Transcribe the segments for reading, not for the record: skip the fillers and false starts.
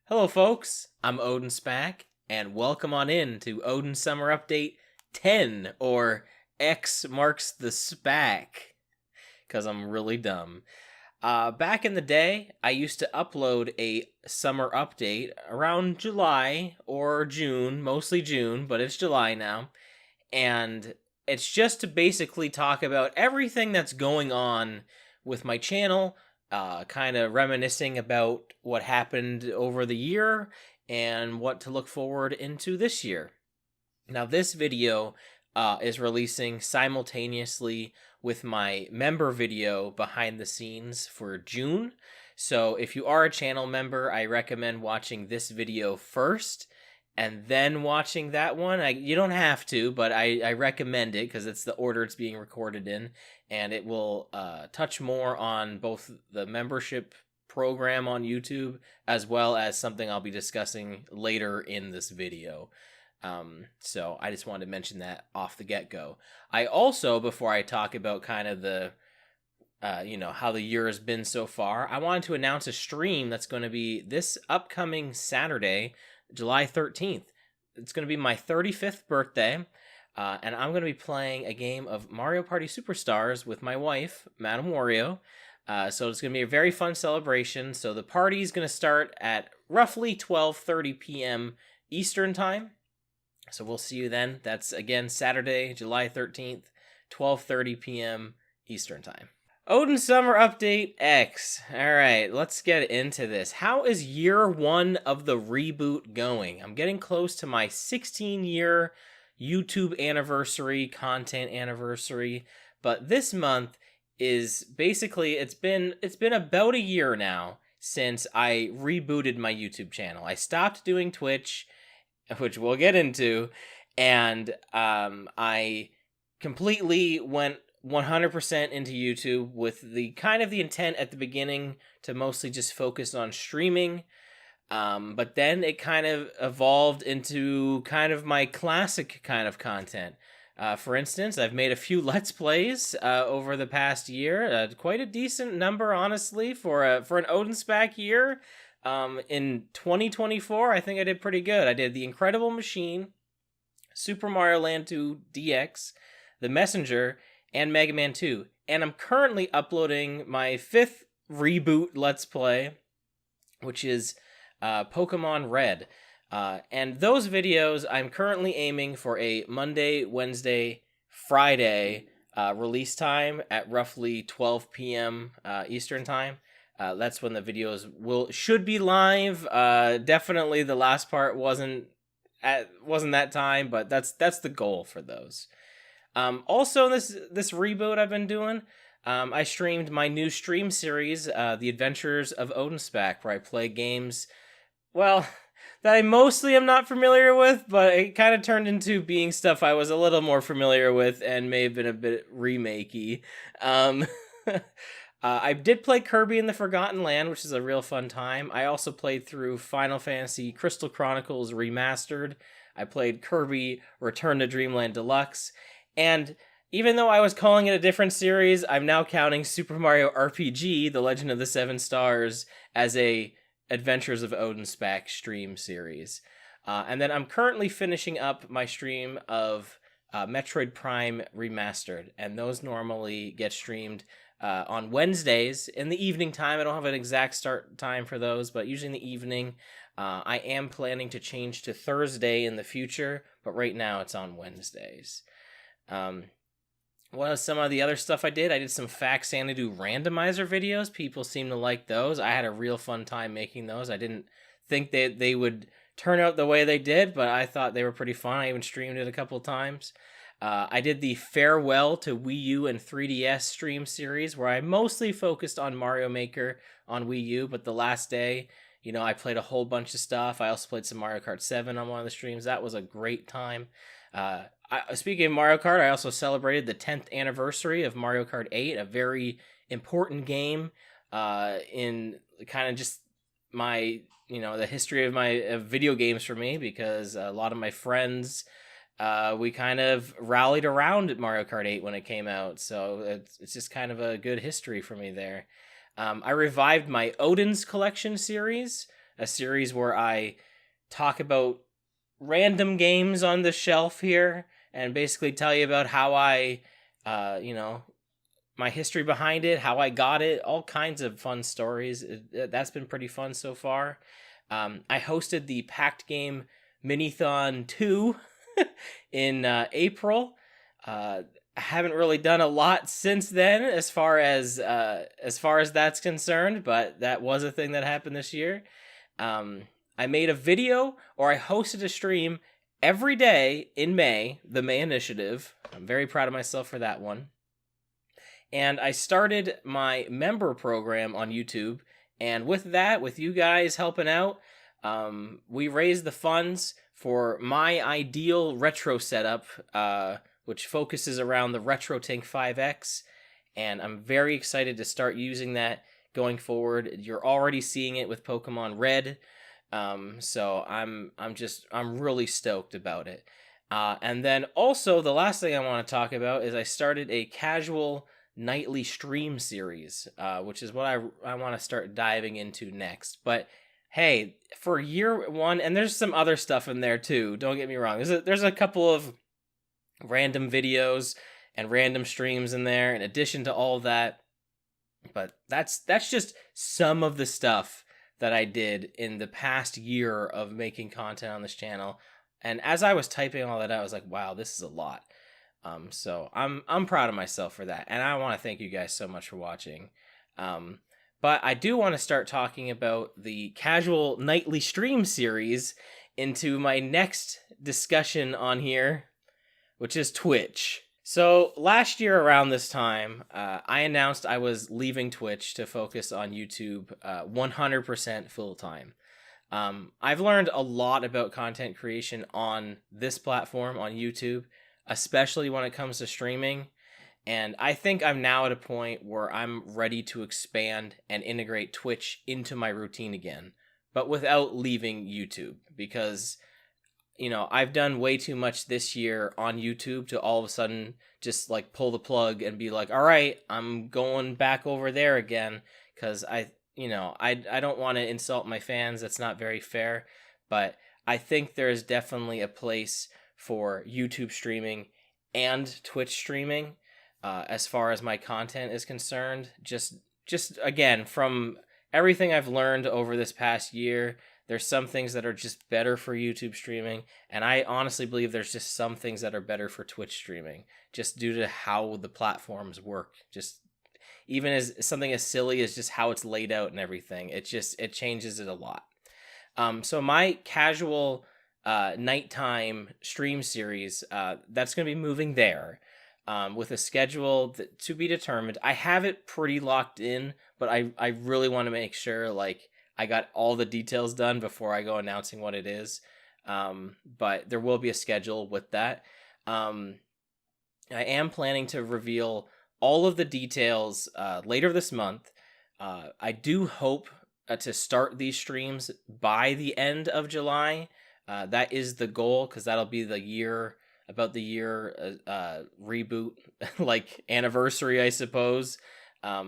Hello, folks. I'm OdinSpack, and welcome on in to Odin Summer Update 10, or X marks the Spack, because I'm really dumb. Back in the day, I used to upload a summer update around July or June, mostly June, but it's July now, and it's just to basically talk about everything that's going on with my channel, kind of reminiscing about what happened over the year and what to look forward into this year. Now, this video is releasing simultaneously with my member video behind the scenes for June. So if you are a channel member, I recommend watching this video first and then watching that one. You don't have to, but I recommend it because it's the order it's being recorded in, and it will touch more on both the membership program on YouTube as well as something I'll be discussing later in this video. So I just wanted to mention that off the get-go. I also, before I talk about kind of the how the year has been so far, I wanted to announce a stream that's going to be this upcoming Saturday, July 13th. It's going to be my 35th birthday, and I'm going to be playing a game of Mario Party Superstars with my wife, Madam Wario. So it's going to be a very fun celebration. So the party is going to start at roughly 12:30 p.m. Eastern Time. So we'll see you then. That's, again, Saturday, July 13th, 12:30 p.m. Eastern Time. Odin Summer Update X. Alright, let's get into this. How is year one of the reboot going? I'm getting close to my 16-year YouTube anniversary, content anniversary, but this month is basically, it's been about a year now since I rebooted my YouTube channel. I stopped doing Twitch, which we'll get into, and I completely went 100% into YouTube with the kind of the intent at the beginning to mostly just focus on streaming. But then it kind of evolved into kind of my classic kind of content. For instance, I've made a few Let's Plays over the past year. Quite a decent number, honestly, for an OdinSpack year. In 2024, I think I did pretty good. I did The Incredible Machine, Super Mario Land 2 DX, The Messenger, and Mega Man 2. And I'm currently uploading my 5th reboot Let's Play, which is Pokemon Red. And those videos, I'm currently aiming for a Monday, Wednesday, Friday release time at roughly 12 p.m. Eastern Time. That's when the videos should be live. Definitely the last part wasn't that time, but that's the goal for those. Also, this reboot I've been doing, I streamed my new stream series, The Adventures of OdinSpack, where I play games, well, that I mostly am not familiar with, but it kind of turned into being stuff I was a little more familiar with and may have been a bit remakey. I did play Kirby in the Forgotten Land, which is a real fun time. I also played through Final Fantasy Crystal Chronicles Remastered. I played Kirby Return to Dreamland Deluxe. And even though I was calling it a different series, I'm now counting Super Mario RPG, The Legend of the Seven Stars, as a Adventures of OdinSpack stream series. And then I'm currently finishing up my stream of Metroid Prime Remastered, and those normally get streamed on Wednesdays in the evening time. I don't have an exact start time for those, but usually in the evening. I am planning to change to Thursday in the future, but right now it's on Wednesdays. What was some of the other stuff I did? I did some Fact Sanity randomizer videos. People seem to like those. I had a real fun time making those. I didn't think they would turn out the way they did, but I thought they were pretty fun. I even streamed it a couple times. I did the Farewell to Wii U and 3DS stream series, where I mostly focused on Mario Maker on Wii U, but the last day, I played a whole bunch of stuff. I also played some Mario Kart 7 on one of the streams. That was a great time. Speaking of Mario Kart, I also celebrated the 10th anniversary of Mario Kart 8, a very important game in kind of just my, the history of video games for me, because a lot of my friends, we kind of rallied around Mario Kart 8 when it came out, so it's just kind of a good history for me there. I revived my Odin's Collection series, a series where I talk about random games on the shelf here and basically tell you about how I, my history behind it, how I got it, all kinds of fun stories. That's been pretty fun so far. I hosted the Packed Game Minithon 2 in April. I haven't really done a lot since then as far as that's concerned, but that was a thing that happened this year. I made a video, or I hosted a stream every day in May, the May Initiative. I'm very proud of myself for that one. And I started my member program on YouTube, and with that, with you guys helping out, we raised the funds for my ideal retro setup, which focuses around the RetroTink 5X, and I'm very excited to start using that going forward. You're already seeing it with Pokemon Red, so I'm really stoked about it. And then also the last thing I want to talk about is I started a casual nightly stream series, which is what I want to start diving into next. But hey, for year one, and there's some other stuff in there too, don't get me wrong. There's a couple of random videos and random streams in there in addition to all that. But that's just some of the stuff that I did in the past year of making content on this channel. And as I was typing all that out, I was like, wow, this is a lot. So I'm proud of myself for that, and I want to thank you guys so much for watching. But I do want to start talking about the casual nightly stream series into my next discussion on here, which is Twitch. So last year around this time, I announced I was leaving Twitch to focus on YouTube 100% full time. I've learned a lot about content creation on this platform, on YouTube, especially when it comes to streaming. And I think I'm now at a point where I'm ready to expand and integrate Twitch into my routine again, but without leaving YouTube, because, I've done way too much this year on YouTube to all of a sudden just like pull the plug and be like, all right, I'm going back over there again. Cause I don't want to insult my fans. That's not very fair, but I think there's definitely a place for YouTube streaming and Twitch streaming, as far as my content is concerned. Just again, from everything I've learned over this past year, there's some things that are just better for YouTube streaming, and I honestly believe there's just some things that are better for Twitch streaming, just due to how the platforms work. Just even as something as silly as just how it's laid out and everything, it changes it a lot. So my casual nighttime stream series, that's going to be moving there, with a schedule to be determined. I have it pretty locked in, but I really want to make sure I got all the details done before I go announcing what it is. But there will be a schedule with that. I am planning to reveal all of the details later this month. I do hope to start these streams by the end of July. That is the goal, because that'll be the year reboot, anniversary, I suppose.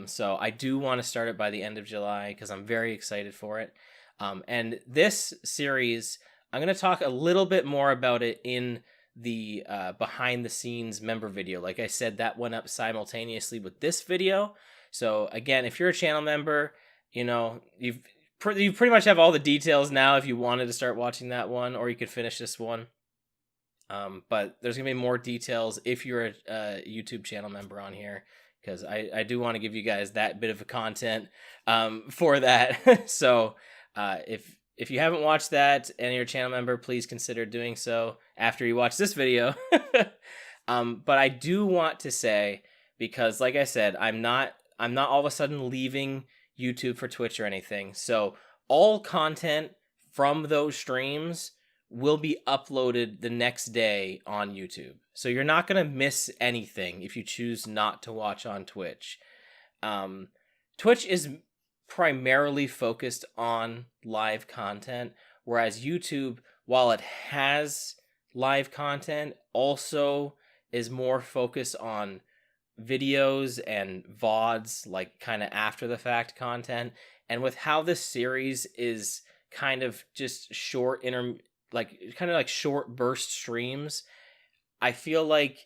So I do want to start it by the end of July because I'm very excited for it. And this series, I'm going to talk a little bit more about it in the behind the scenes member video. Like I said, that went up simultaneously with this video. So again, if you're a channel member, you pretty much have all the details now if you wanted to start watching that one, or you could finish this one. But there's going to be more details if you're a YouTube channel member on here, because I do want to give you guys that bit of a content for that. So if you haven't watched that and you're a channel member, please consider doing so after you watch this video. But I do want to say, because like I said, I'm not all of a sudden leaving YouTube for Twitch or anything. So all content from those streams will be uploaded the next day on YouTube. So you're not going to miss anything if you choose not to watch on Twitch. Twitch is primarily focused on live content, whereas YouTube, while it has live content, also is more focused on videos and VODs, kind of after the fact content. And with how this series is kind of just short short burst streams, I feel like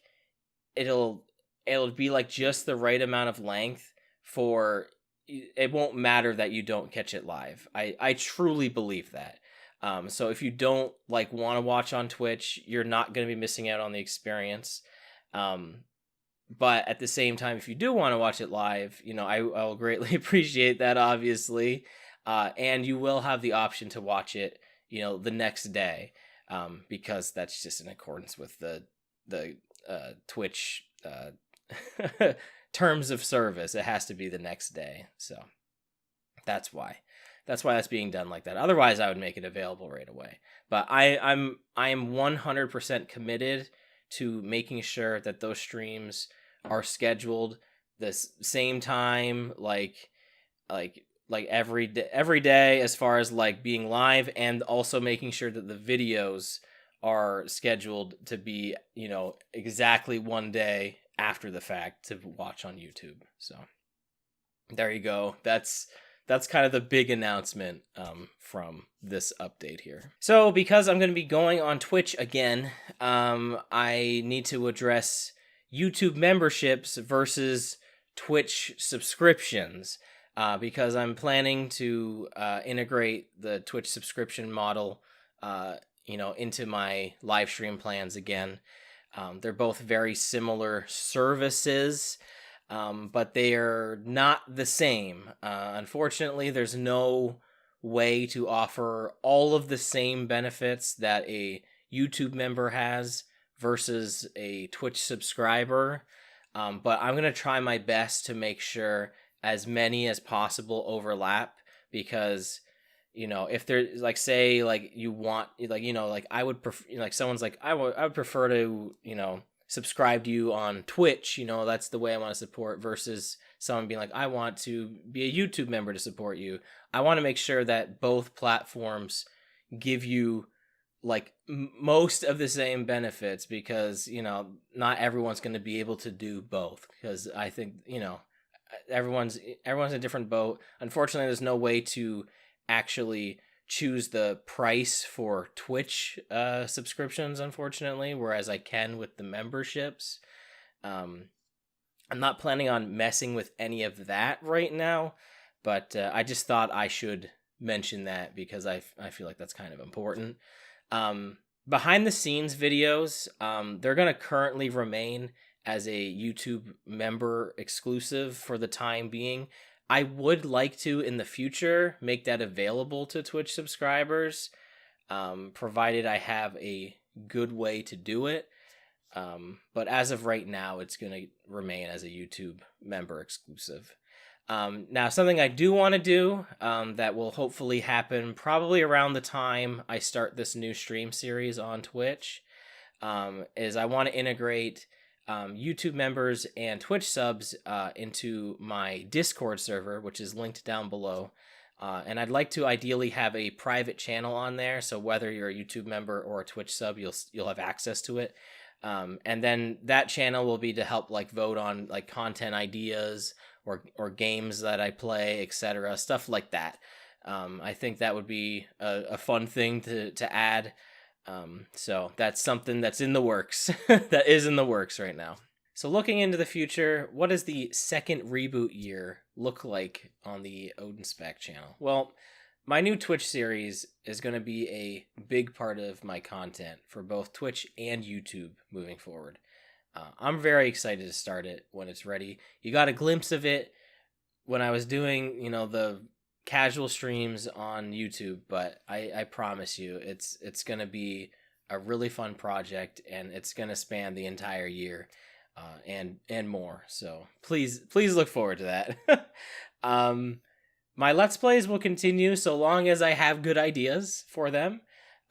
it'll be like just the right amount of length for it won't matter that you don't catch it live. I truly believe that. So if you don't like want to watch on Twitch, you're not going to be missing out on the experience. But at the same time, if you do want to watch it live, I'll greatly appreciate that, obviously. And you will have the option to watch it, the next day, because that's just in accordance with the Twitch terms of service. It has to be the next day, so that's why that's being done like that. Otherwise, I would make it available right away. But I am 100% committed to making sure that those streams are scheduled the same time, like every day, as far as like being live, and also making sure that the videos are scheduled to be, exactly one day after the fact to watch on YouTube. So there you go. That's kind of the big announcement from this update here. So because I'm going to be going on Twitch again, I need to address YouTube memberships versus Twitch subscriptions, because I'm planning to integrate the Twitch subscription model into my live stream plans again. They're both very similar services, but they are not the same. Unfortunately, there's no way to offer all of the same benefits that a YouTube member has versus a Twitch subscriber. But I'm going to try my best to make sure as many as possible overlap, because if there's like, say, like you want, like I would prefer, like someone's like, I would prefer to, subscribe to you on Twitch, that's the way I want to support, versus someone being like, I want to be a YouTube member to support you. I want to make sure that both platforms give you like most of the same benefits, because, not everyone's going to be able to do both, because I think, everyone's in a different boat. Unfortunately, there's no way to actually choose the price for Twitch subscriptions, unfortunately, whereas I can with the memberships. I'm not planning on messing with any of that right now, but I just thought I should mention that because I feel like that's kind of important. Behind the scenes videos, they're going to currently remain as a YouTube member exclusive for the time being. I would like to, in the future, make that available to Twitch subscribers, provided I have a good way to do it. But as of right now, it's going to remain as a YouTube member exclusive. Now, something I do want to do, that will hopefully happen probably around the time I start this new stream series on Twitch, is I want to integrate YouTube members and Twitch subs into my Discord server, which is linked down below. And I'd like to ideally have a private channel on there, so whether you're a YouTube member or a Twitch sub, you'll have access to it. And then that channel will be to help like vote on like content ideas or games that I play, etc., stuff like that. I think that would be a fun thing to add. So that's something that's in the works. That is in the works right now. So looking into the future, what does the second reboot year look like on the OdinSpack channel? Well, my new Twitch series is going to be a big part of my content for both Twitch and YouTube moving forward. I'm very excited to start it when it's ready. You got a glimpse of it when I was doing, the casual streams on YouTube, but I promise you it's going to be a really fun project, and it's going to span the entire year, and more. So please look forward to that. My Let's Plays will continue so long as I have good ideas for them.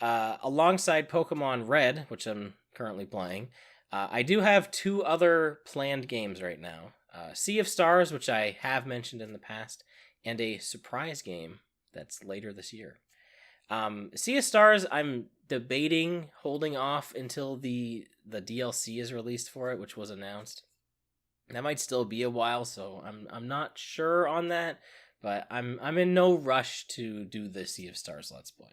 Alongside Pokemon Red, which I'm currently playing, I do have 2 other planned games right now. Sea of Stars, which I have mentioned in the past, and a surprise game that's later this year. Sea of Stars, I'm debating holding off until the DLC is released for it, which was announced. That might still be a while, so I'm not sure on that, but I'm in no rush to do the Sea of Stars Let's Play.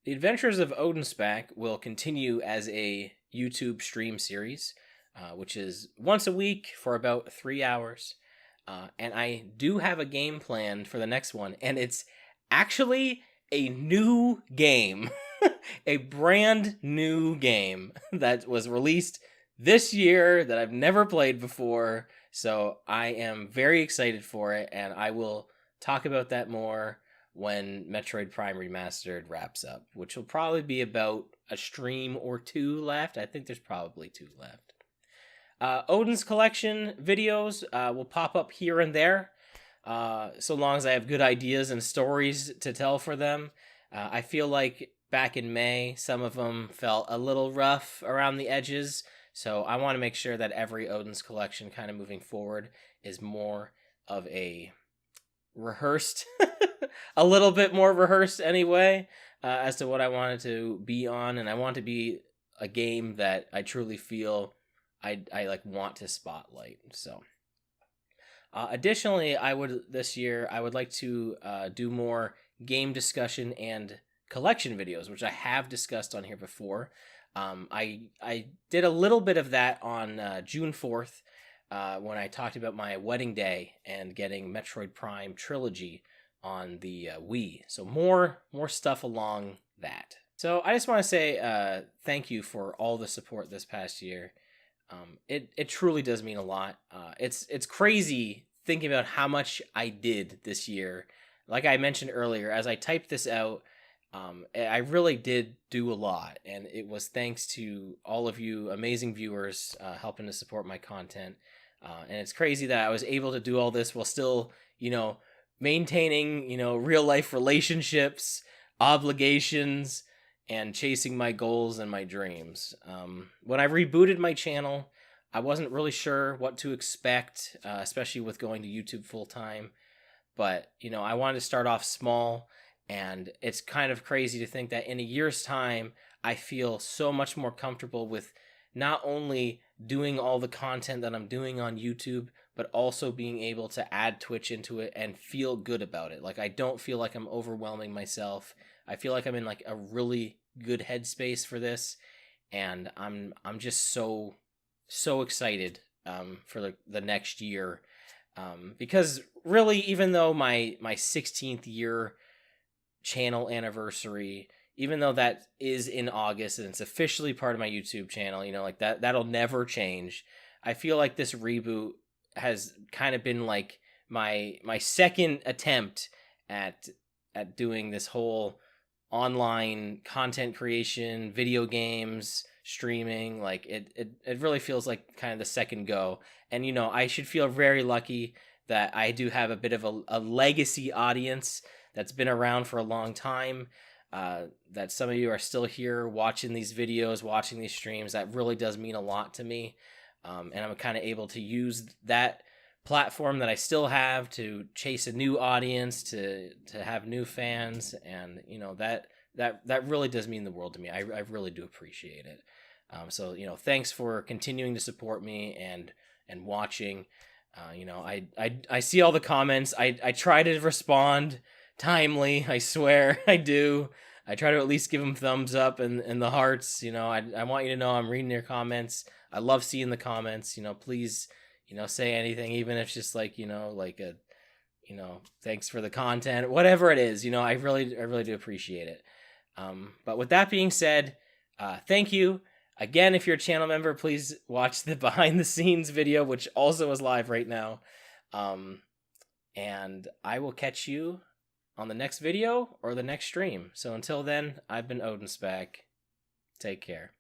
The Adventures of OdinSpack will continue as a YouTube stream series, which is once a week for about 3 hours. And I do have a game planned for the next one, and it's actually a new game. A brand new game that was released this year that I've never played before. So I am very excited for it, and I will talk about that more when Metroid Prime Remastered wraps up, which will probably be about a stream or 2 left. I think there's probably 2 left. Odin's Collection videos will pop up here and there, so long as I have good ideas and stories to tell for them. I feel like back in May, some of them felt a little rough around the edges, so I want to make sure that every Odin's Collection kind of moving forward is more of a rehearsed, a little bit more rehearsed anyway, as to what I wanted to be on, and I want to be a game that I truly feel I like want to spotlight. So additionally, this year I would like to do more game discussion and collection videos, which I have discussed on here before. I did a little bit of that on June 4th when I talked about my wedding day and getting Metroid Prime Trilogy on the Wii. So more stuff along that. So I just want to say thank you for all the support this past year. It truly does mean a lot. It's crazy thinking about how much I did this year. Like I mentioned earlier, as I typed this out, I really did do a lot, and it was thanks to all of you amazing viewers helping to support my content. And it's crazy that I was able to do all this while still, maintaining, real life relationships, obligations, and chasing my goals and my dreams. When I rebooted my channel, I wasn't really sure what to expect, especially with going to YouTube full time. But, I wanted to start off small, and it's kind of crazy to think that in a year's time, I feel so much more comfortable with not only doing all the content that I'm doing on YouTube, but also being able to add Twitch into it and feel good about it. Like, I don't feel like I'm overwhelming myself. I feel like I'm in like a really good headspace for this, and I'm just so excited for the next year, because really, even though my 16th year channel anniversary, even though that is in August and it's officially part of my YouTube channel, like that'll never change. I feel like this reboot has kind of been like my second attempt at doing this whole online content creation, video games, streaming. Like it really feels like kind of the second go. And I should feel very lucky that I do have a bit of a legacy audience that's been around for a long time, that some of you are still here watching these videos, watching these streams. That really does mean a lot to me. And I'm kind of able to use that platform that I still have to chase a new audience, to have new fans, and that really does mean the world to me. I really do appreciate it. So thanks for continuing to support me and watching. I see all the comments. I try to respond timely. I swear I do. I try to at least give them thumbs up and the hearts. I want you to know I'm reading your comments. I love seeing the comments. Please, say anything, even if it's just like, like a, thanks for the content, whatever it is. I really do appreciate it. But with that being said, thank you. Again, if you're a channel member, please watch the behind the scenes video, which also is live right now. And I will catch you on the next video or the next stream. So until then, I've been OdinSpack. Take care.